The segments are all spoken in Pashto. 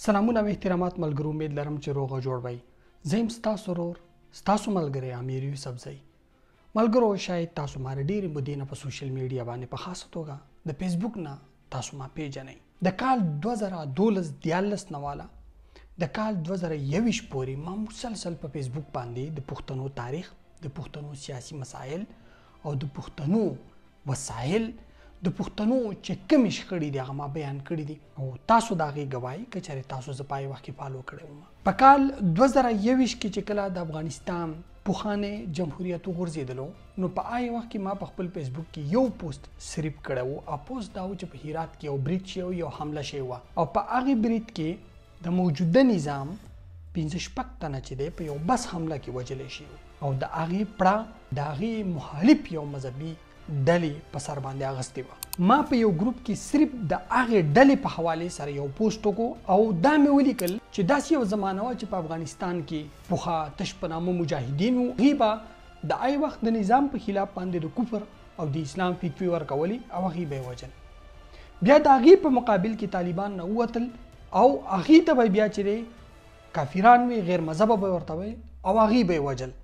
سلامونه او احترامات ملګرو، امید لرم چې روغ او جوړ وئ. زه یم ستاسو ورور، ستاسو ملګری امیر یوسفزی. ملګرو، شاید تاسو ما ډېرې مودې نه په سوشل میډیا باندې په خاصه توګه د فیسبوک نه تاسو ما پیژنئ. د کال 2012 نه واله د کال 2021 پورې ما مسلسل په فیسبوک باندې د پښتنو تاریخ، د پښتنو سیاسي مسایل او د پښتنو وسایل، د پښتنو چې کومې شخړې دي هغه ما بیان کړي دي او تاسو د هغې ګواهي که چېرې تاسو زه په هغې وخت کې فالو کړی وم. په کال 2021 کې چې کله د افغانستان پخوانی جمهوریت وغورځېدلو نو په هغې وخت کې ما په خپل فیسبوک کې یو پوسټ سریپ کړی و. او پوسټ دا و چې په هرات کې یو برید شوی، یو حمله شوې وه او په هغې برید کې د موجوده نظام 15 تنه چې دی په یو بس حمله کې وژلی شوي او د هغې پړه د هغې مخالف یو مذهبي ډلې په سر باندې اغستې وه. ما په یو ګروپ کې صرف د هغې ډلې په حوالې سره یو پوسټ وکړو او دا مې ولیکل چې داسې یو زمانه وه چې په افغانستان کې پخوا تش په نامه مجاهدین وو. هغوی به د هغې وخت د نظام په خلاف باندې د کفر او د اسلام فتوې ورکولې او هغوی به یې وژل. بیا د هغې په مقابل کې طالبان نه ووتل او هغوی ته به بیا چې دی کافران وي، غیر مذهبه به ورته وي او هغوی به یې وژل.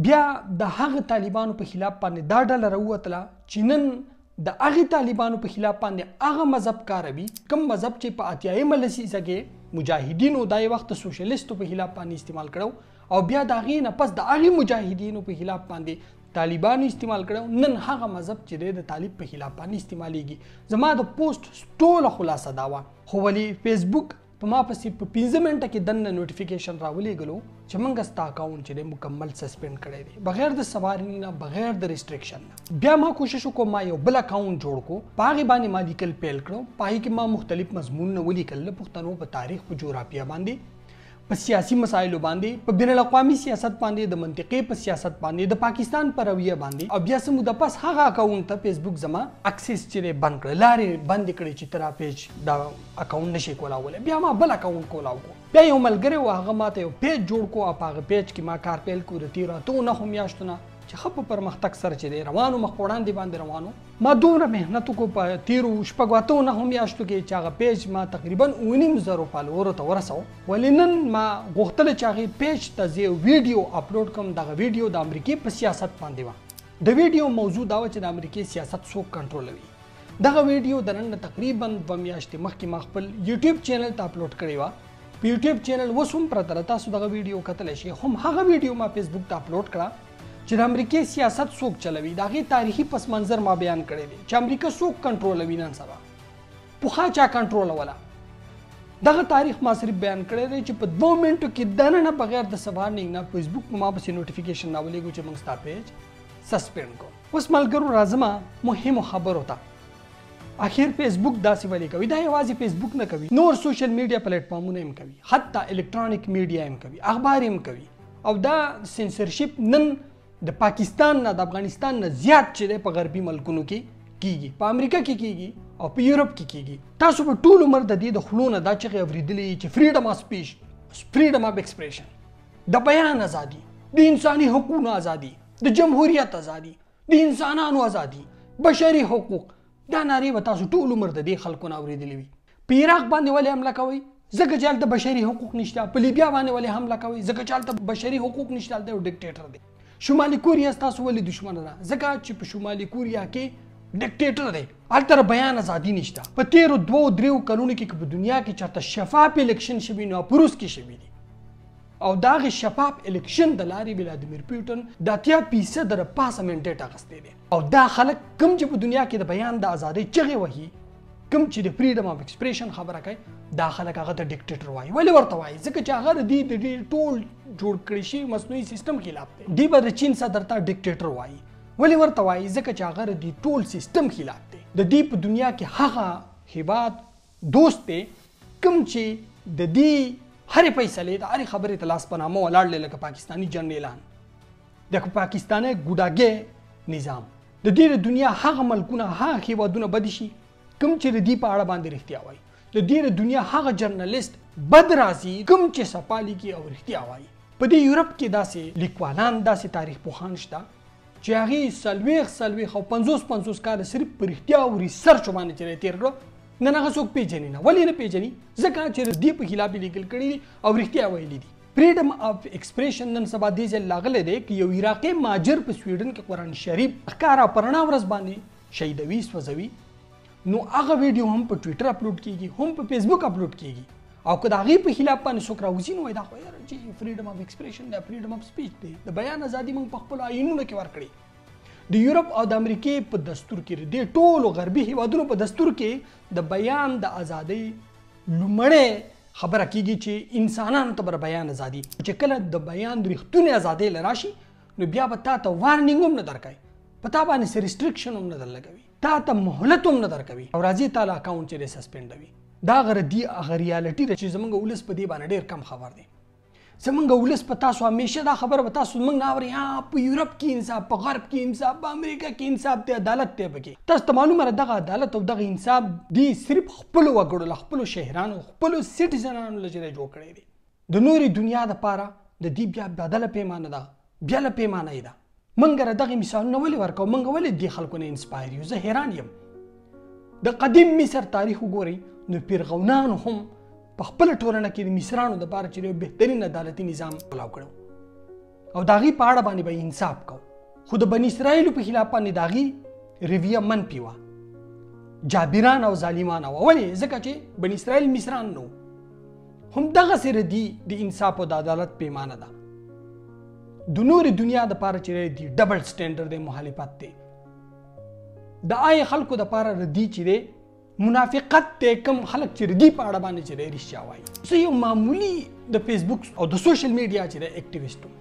بیا د هغه طالبانو په خلاف باندې دا ډله راووتله چې نن د هغې طالبانو په خلاف باندې هغه مذهب کاروي کوم مذهب چې په 80مه لسیزه کې مجاهدینو دا یې وخت سوشلیستو په خلاف باندې استعمال کړو او بیا د هغې نه پس د هغې مجاهدینو په خلاف باندې طالبانو استعمال کړو. نن هغه مذهب چې دی د طالب په خلاف باندې استعمالیږي. زما د پوسټ ټوله خلاصه دا وه، خو ولې فیسبوک په ما پسې په 15 منټه کې دننه نوټیفیکیشن راولېږلو چې موږ ستا اکاونټ چې دی مکمل سسپینډ کړی دی بغیر د سوارنې نه، بغیر د ریسټریکشن نه. بیا ما کوشش وکړو ما یو بل اکاونټ جوړ کړو، په هغې باندې ما لیکل پیل کړو. په هغې کې ما مختلف مضمونونه ولیکل د پښتنو په تاریخ، په جغرافیه باندې، په سیاسي مسایلو باندې، په بین الاقوامي سیاست باندې، د منطقې په سیاست باندې، د پاکستان په رویه باندې. او بیا څه موده پس هغه اکاونټ ته فیسبوک زما اکسس چې دی بند کړی، لارې بندې کړې چې ته را پیج دا اکاونټ نشي کولاولی. بیا ما بل اکاونټ کولاو کړو. بیا یو ملګری و هغه ما ته یو پیج جوړ کړو او په هغه پیج کې ما کار پیل کړو د تېرو 8 میاشتو نه چې ښه په پرمختګ سره چې دی روانو، مخ په وړاندې باندې روانو. ما دومره محنت وکړو په تېرو 8 میاشتو کې چې هغه پیج ما تقریبا 9,000 فالوورو ته ورسوه. ولې نن ما غوښتله چې هغې پیج ته زه یو ویډیو اپلوډ کړم. دغه ویډیو د امریکې په سیاست باندې وه. د ویډیو موضوع دا وه چې د امریکې سیاست څوک کنټرولوي. دغه ویډیو د نن تقریبا 2 میاشتې مخکې ما خپل یوټیوب چینل ته اپلوډ کړې وه. په یوټیوب چینل اوس هم پرته ده، تاسو دغه ویډیو کتلی شئ. هم هغه ویډیو ما فیسبوک ته اپلوډ کړه چې د امریکې سیاست څوک چلوي، د هغې تاریخي پس منظر ما بیان کړی دی چې امریکا څوک کنټرولوي نن سبا، پخوا چا کنټرولوله. دغه تاریخ ما صرف بیان کړی دی چې په 2 منټو کې دننه بغیر د سوارنینګ نه فیسبوک په ما پسې نوټیفیکیشن راولېږو چې موږ ستا پیج سسپینډ کړو. اوس ملګرو راځم مهمو خبرو ته. اخر فیسبوک داسې ولې کوي؟ دا یوازې فیسبوک نه کوي، نور سوشل میډیا پلیټفارمونه هم کوي، حتی الکترونیک میډیا هم کوي، اخبار هم کوي. او دا سینسرشپ نن د پاکستان نه، د افغانستان نه زیات چې دی په غربي ملکونو کې کیږي، په امریکا کې کیږي او په یورپ کې کیږي. تاسو په ټول عمر د دې د خولو نه دا چغې اورېدلې چې فریډم آف سپیچ، فریډم آف ایکسپریشن، د بیان ازادي، د انساني حقوقو ازادي، د جمهوریت ازادي، د انسانانو ازادي، بشري حقوق. دا نارې به تاسو ټول عمر د دې خلکو نه اورېدلې وي. په عراق باندې ولې حمله کوئ؟ ځکه چې هلته بشري حقوق نشته. په لیبیا باندې ولې حمله کوئ؟ ځکه چې هلته بشري حقوق نشته، هلته یو ډکټیټر دی. شمالي کوریا ستاسو ولې دشمنه ده؟ ځکه چې په شمالي کوریا کې ډکټیټر دی، هلته بیان ازادي نشته. په تېرو 2-3 کلونو کې په دنیا کې چېرته شفاف الیکشن شوي نو په روس کې شوي دي او د هغې شفاف الیکشن د لارې ولادیمیر پوټن د 80% د پاسه منډیټ اخیستی دی. او دا خلک کوم چې په دنیا کې د بیان د ازادۍ چغې وهي، کوم چې د فریډم آف ایکسپریشن خبره کوي، دا خلک هغه ته ډکټیټر وایي. ولې ورته وایي؟ ځکه چې هغه د دې ټول جوړ کړی شوي مصنوعي سیستم خلاف دی. دوی به د چین صدر ته ډکټیټر وایي. ولې ورته وایي؟ ځکه چې هغه د دې ټول سیستم خلاف دی. د دې په دنیا کې هغه هیواد دوست دی کوم چې د دې هرې فیصلې د هرې خبرې ته لاس په نامه ولاړ دی، لکه پاکستاني جنرالان، د پاکستاني ګوډاګی نظام. د دې د دنیا هغه ملکونه، هغه هیوادونه بدې شي کوم چې د دې په اړه باندې رښتیا وایي. د دې د دنیا هغه جرنالیست بد راځي کوم چې صفا لیکي او رښتیا وایي. په دې یورپ کې داسې لیکوالان، داسې تاریخ پوهان شته چې هغې 40 او 50 کاله صرف په رښتیا او ریسرچ باندې چې تېر کړو نن هغه څوک پیژني نه. ولې نه پیژني؟ ځکه چې دې په خلاف لیکل کړي دي او رښتیا ویلي دي. فریډم اف ایکسپریشن نن سبا دې ځل لاغله دی چې یو عراقي ماجر په سویډن کې قرآن شریف ښکارا پرنا ورځ باندې شهیدوي سوځوي، نو هغه ویډیو هم په ټویټر اپلوډ کیږي، هم په فیسبوک اپلوډ کیږي، او که د هغې په خلاف باندې څوک راوځي نو دا خو یاره چې فریډم اف ایکسپریشن دی، فریډم اف سپیچ دی، د بیان ازادي موږ په خپلو آیینونو کې ورکړې. د یورپ او د امریکې په دستور کې، د ټولو غربي هیوادونو په دستور کې د بیان د ازادۍ لومړی خبره کیږي چې انسانانو ته به بیان ازادي، چې کله د بیان د رښتونې ازادۍ له راشي نو بیا به تا ته وارنینګ هم نه درکوي، په تا باندې څه ریسټرکشن هم نه در لګوي، تا ته مهلت هم نه درکوي او راځي تا له اکاونټ چې دی سسپینډوي. دا هغه ریالټي ده چې زموږ ولس په دې باندې ډېر کم خبر دی. زمونږ ولس په تاسو همیشه دا خبره به تاسو موږ نه اورئ په یورپ کې انصاف، په غرب کې انصاف، په امریکا کې انصاف دی، عدالت دی پکې. تاسو ته معلومه ده دغه عدالت او دغه انصاف دی صرف خپلو وګړو له خپلو شهرانو خپلو سټیزنانو له جوړ کړی دی. د نورې دنیا دپاره د دې بیا بدله پیمانه ده، بیله پیمانه یې ده. موږ را دغې مثالونه ولې ورکوو؟ موږ ولې دې خلکو نه انسپایر یو؟ زه حیران یم. د قدیم مصر تاریخ وګورئ نو فرعونانو هم په خپل ټولنه کې د مصریانو دپاره چې یو بهترین عدالتي نظام پلاو کړو او د هغې په اړه باندې به انصاف کوو، خو د بني اسرائیلو په خلاف باندې د هغې رویه منفي وه، جابران او ظالمانه وه. ولې؟ ځکه چې بني اسرائیل مصریان نه وو. هم دغسې ردي د انصاف او د عدالت پیمانه ده. د نورې دنیا دپاره چې دی ډبل سټینډرډ دی، مخالفت دی. د آی خلکو دپاره ردي چې دی منافقت دی. کم خلک چې ردي په اړه باندې چې دی رښتیا وایي. زه یو معمولي د فیسبوک او د سوشل میډیا چې دی اکټیویسټ وم.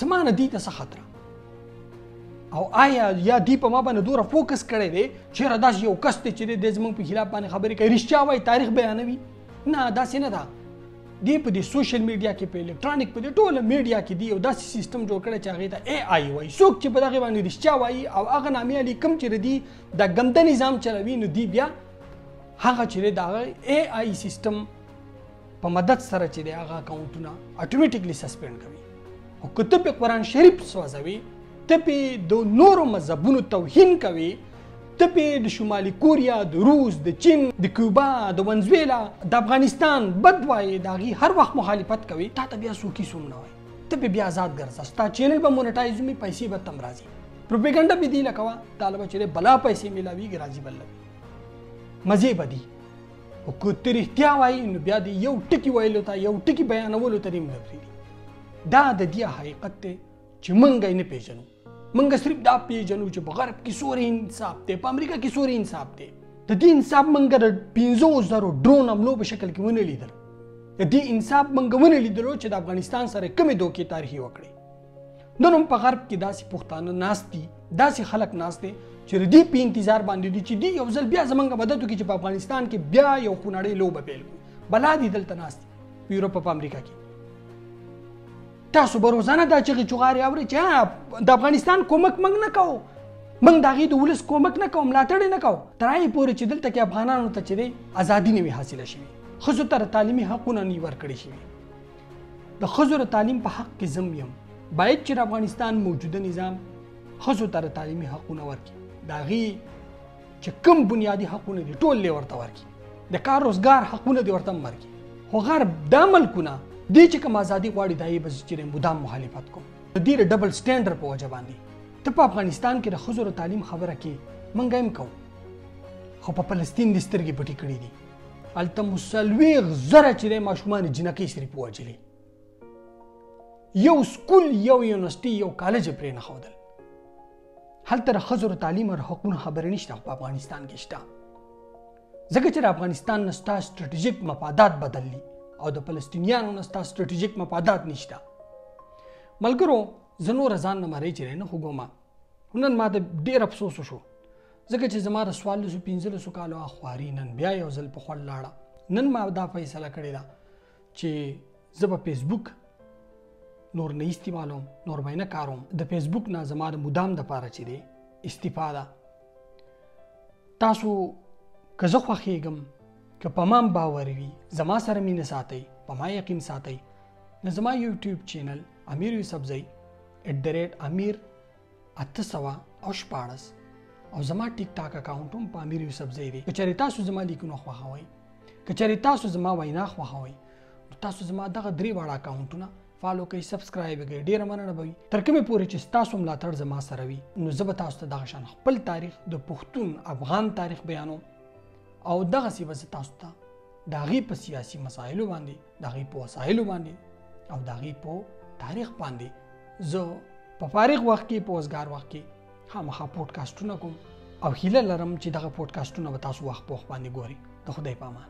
زما نه دې ته څه خطره او آیا یا دې په ما باندې دومره فوکس کړی دی چېرې داسې یو کس دی چې دی زموږ په خلاف باندې خبرې کوي، رښتیا وایي، تاریخ بیانوي؟ نه، داسې نه ده. دې په دې سوشل میډیا کې، په الکترونیک، په دې ټوله میډیا کې دی یو داسې سیستم جوړ کړی چې هغې ته اے آی وایي. څوک چې په دغې باندې رښتیا وایي او هغه نامې علي کوم چې دی د ګنده نظام چلوي نو دی بیا هغه چې دی د هغه اے آی سیستم په مدد سره چې دی هغه اکاونټونه اټومیټیکلی سسپینډ کوي. او که ته پې قرآن شریف سوځوي، ته پې د نورو مذهبونو توهین کوي، ته پې د شمالي کوریا، د روس، د چین، د کیوبا، د ونزویلا، د افغانستان بد وایي، د هغې هر وخت مخالفت کوي، تا ته بیا څوک هېڅ هم نه وایي. ته پې بیا آزاد ګرځه، ستا چینل به مونیټایز وي، پیسې به تم راځي. پروپیګنډه به دې له کوه، تاله به چې بلا پیسې میلاویږي، راځي بل لوي، مزې به دي. خو که ته رښتیا وایي نو بیا د یو ټکي ویلو ته، یو ټکي بیانولو ته دې نه پرېږدي. دا د دې حقیقت دی چې موږ یې نه پېژنو. موږ صرف دا پیژنو چې په غرب کې څومره انصاف دی، په امریکا کې څومره انصاف دی. د دې انصاف موږ د 500,000 ډرون حملو په شکل کې ونه لیدل. د دې انصاف موږ ونه لیدلو چې د افغانستان سره کومې دوکې تاریخي وکړې. نن هم په غرب کې داسې پښتانه ناست دي، داسې خلک ناست دي چې د دې په انتظار باندې دي چې دی یو ځل بیا زموږ مدد وکړي چې په افغانستان کې بیا یو خونړۍ لوبه پیل کړو. بلا دي دلته ناست دي په یورپ په امریکا کې. تاسو به روزانه دا چغې چغارې اورئ چې د افغانستان کومک موږ نه کوو، موږ د هغې د ولس کومک نه کوو، ملاتړ یې نه کوو، تر هغې پورې چې دلته کې افغانانو ته چې دی ازادي نه وي حاصله شوې، ښځو ته تعلیمي حقونه نه وي ورکړي شوي. د ښځو د تعلیم په حق کې زم یم، باید چې د افغانستان موجوده نظام ښځو ته تعلیمي حقونه ورکړي، د هغې چې کوم بنیادي حقونه دي ټول یې ورته ورکړي، د کار روزګار حقونه دې ورته هم ورکړي. خو غرب دا ملکونه دی چې کوم ازادي غواړي دا یې به چې مدام مخالفت کوم. د دې د ډبل سټینډرډ په وجه باندې ته په افغانستان کې د ښځو د تعلیم خبره کې موږ هم کوو، خو په فلسطین دې سترګې پټې کړي دي. هلته مو 40,000 چې دی ماشومان جنکۍ صرف ووژلې، یو سکول، یو یونیورسټي، یو کالج یې پرې نه ښودل. هلته د ښځو د تعلیم او حقونو خبرې نشته، خو په افغانستان کې شته، ځکه چې د افغانستان نه ستا سټراتیژیک مفادات بدل دي او د فلسطینیانو نه ستا سټراتیژیک مفادات نشته. ملګرو، زه نوره ځان نه مرۍ چې نه خوږومه، خو نن ما ته ډېر افسوس وشو، ځکه چې زما د 14-15 کالو خواري نن بیا یو ځل په خوړ لاړه. نن ما دا فیصله کړې ده چې زه به فیسبوک نور نه استعمالوم، نور به یې نه کاروم. د فیسبوک نه زما د مدام دپاره چې دی استفا ده. تاسو که زه خوښېږم، که په ما باور وي، زما سره مینه ساتئ، په ما یقین ساتئ، نو زما یوټیوب چینل امیر یوسفزی @امیر 816 او زما ټیک ټاک اکاونټ هم په امیر یوسف زئی دی. کچری تاسو زما لیکونه خوښوئ، کچری تاسو زما وینا خوښوئ، تاسو زما دغه 3 واړه اکاونټونه فالو کوئ، سبسکرایب کوئ. ډیره مننه به وي. تر کومه پورې چې تاسو ملاتړ زما سره وي نو زه به تاسو ته دغه شان خپل تاریخ د پښتون افغان تاریخ بیانوم او دغه سی به تاسو ته د هغې په سیاسي مسایلو باندې، د هغې په وسایلو باندې او د هغې په تاریخ باندې زه په فارغ وخت کې، په وزګار وخت کې خامخا پوډکاسټونه کوم او هیله لرم چې دغه پوډکاسټونه به تاسو وخت په وخت باندې ګورئ. د خدای په امان.